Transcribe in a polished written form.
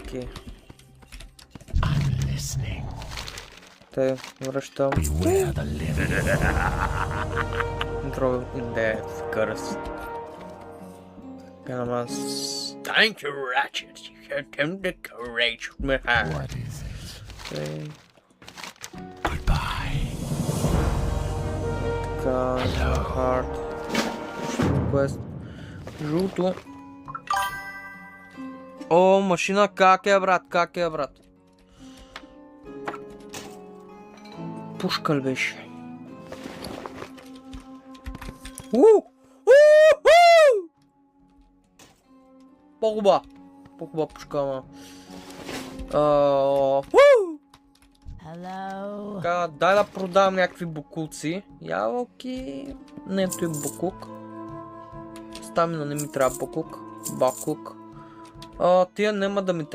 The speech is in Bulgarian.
Окей. Те, връщам. Throw in death, curse. Thank you, Ratchet. You had him the courage of my hand. What is it? Okay. Goodbye. Така, хард. Quest. Жълто. О, машина, как е, брат? Как е, брат? Пушка ли беше? По-хуба. По-хуба пушка, ама. Така, дай да продавам някакви бокуци. Ябълки. Не, той бокук. Стамина не ми трябва бокук. Бакук. Тия няма да ми трябва.